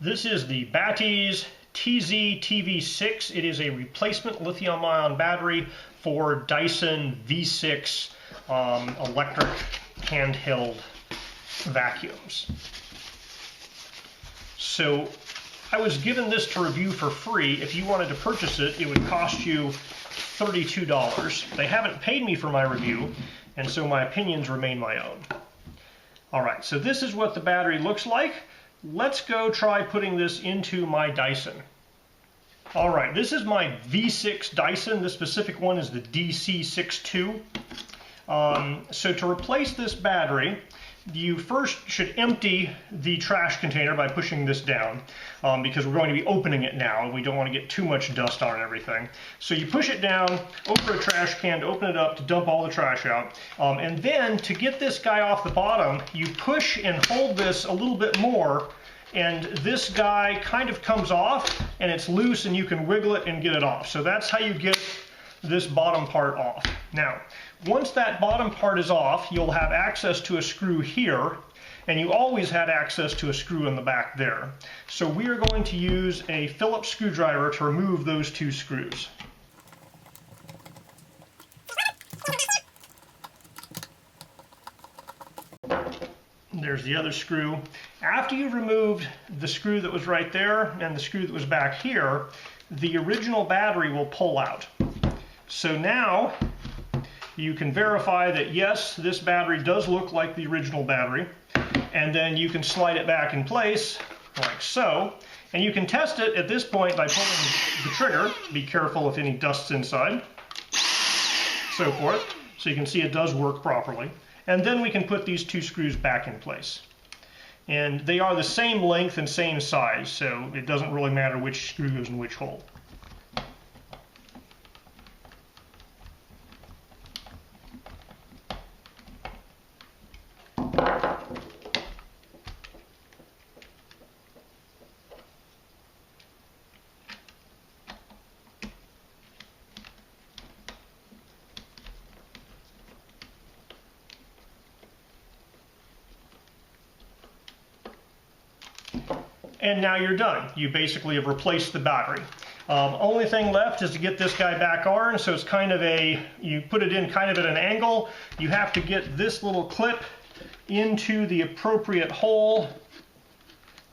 This is the BATTIZ V6. It is a replacement lithium-ion battery for Dyson V6 electric handheld vacuums. So I was given this to review for free. If you wanted to purchase it, it would cost you $32. They haven't paid me for my review, and so my opinions remain my own. Alright, so this is what the battery looks like. Let's go try putting this into my Dyson. Alright, this is my V6 Dyson. This specific one is the DC62. So to replace this battery, you first should empty the trash container by pushing this down, because we're going to be opening it now and we don't want to get too much dust on everything. So you push it down over a trash can to open it up to dump all the trash out. And then to get this guy off the bottom, you push and hold this a little bit more, and this guy kind of comes off and it's loose and you can wiggle it and get it off. So that's how you get this bottom part off. Now, once that bottom part is off, you'll have access to a screw here, and you always had access to a screw in the back there. So we are going to use a Phillips screwdriver to remove those two screws. There's the other screw. After you've removed the screw that was right there and the screw that was back here, the original battery will pull out. So now you can verify that yes, this battery does look like the original battery, and then you can slide it back in place like so, and you can test it at this point by pulling the trigger. Be careful if any dust's inside, so forth, so you can see it does work properly. And then we can put these two screws back in place. And they are the same length and same size, so it doesn't really matter which screw goes in which hole. And now you're done. You basically have replaced the battery. Only thing left is to get this guy back on, so it's kind of you put it in kind of at an angle. You have to get this little clip into the appropriate hole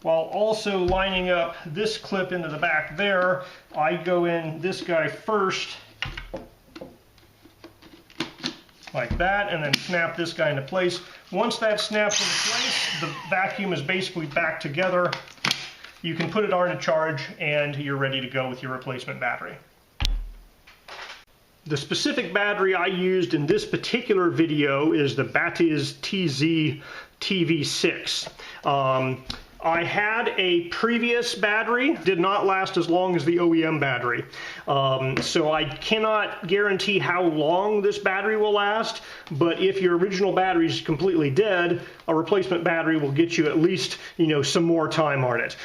while also lining up this clip into the back there. I go in this guy first, like that, and then snap this guy into place. Once that's snapped into place, the vacuum is basically back together. You can put it on to charge and you're ready to go with your replacement battery. The specific battery I used in this particular video is the BATTIZ V6. I had a previous battery, did not last as long as the OEM battery. So I cannot guarantee how long this battery will last, but if your original battery is completely dead, a replacement battery will get you at least, some more time on it.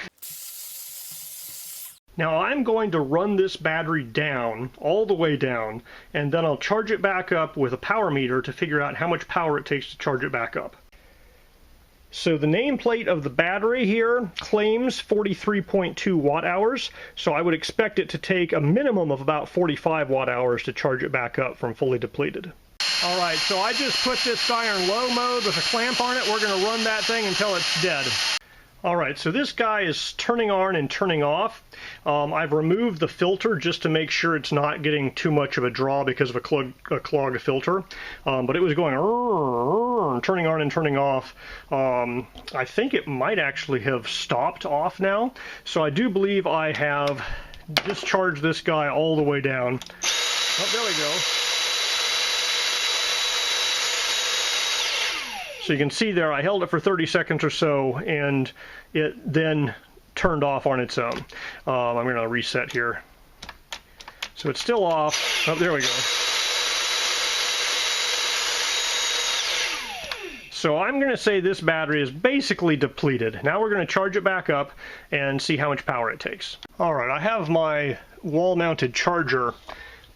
Now I'm going to run this battery down, all the way down, and then I'll charge it back up with a power meter to figure out how much power it takes to charge it back up. So the nameplate of the battery here claims 43.2 watt hours, so I would expect it to take a minimum of about 45 watt hours to charge it back up from fully depleted. Alright, so I just put this guy on low mode with a clamp on it. We're going to run that thing until it's dead. Alright, so this guy is turning on and turning off. I've removed the filter just to make sure it's not getting too much of a draw because of a clogged filter. But it was going turning on and turning off. I think it might actually have stopped off now. So I do believe I have discharged this guy all the way down. Oh, there we go. So you can see there, I held it for 30 seconds or so, and it then turned off on its own. I'm going to reset here. So it's still off. Oh, there we go. So I'm going to say this battery is basically depleted. Now we're going to charge it back up and see how much power it takes. Alright, I have my wall-mounted charger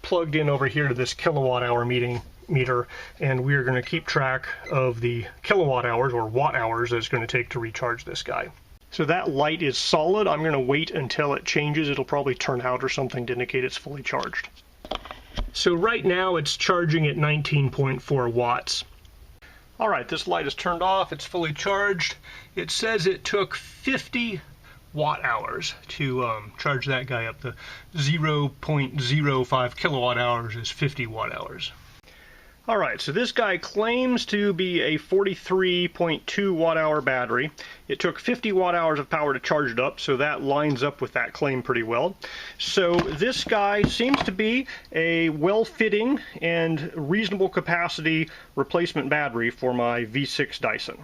plugged in over here to this kilowatt hour meter, and we are going to keep track of the kilowatt hours or watt hours that it's going to take to recharge this guy. So that light is solid. I'm going to wait until it changes. It'll probably turn out or something to indicate it's fully charged. So right now it's charging at 19.4 watts. All right, this light is turned off. It's fully charged. It says it took 50 watt hours to charge that guy up. The 0.05 kilowatt hours is 50 watt hours. All right, so this guy claims to be a 43.2 watt hour battery. It took 50 watt hours of power to charge it up, so that lines up with that claim pretty well. So this guy seems to be a well-fitting and reasonable capacity replacement battery for my V6 Dyson.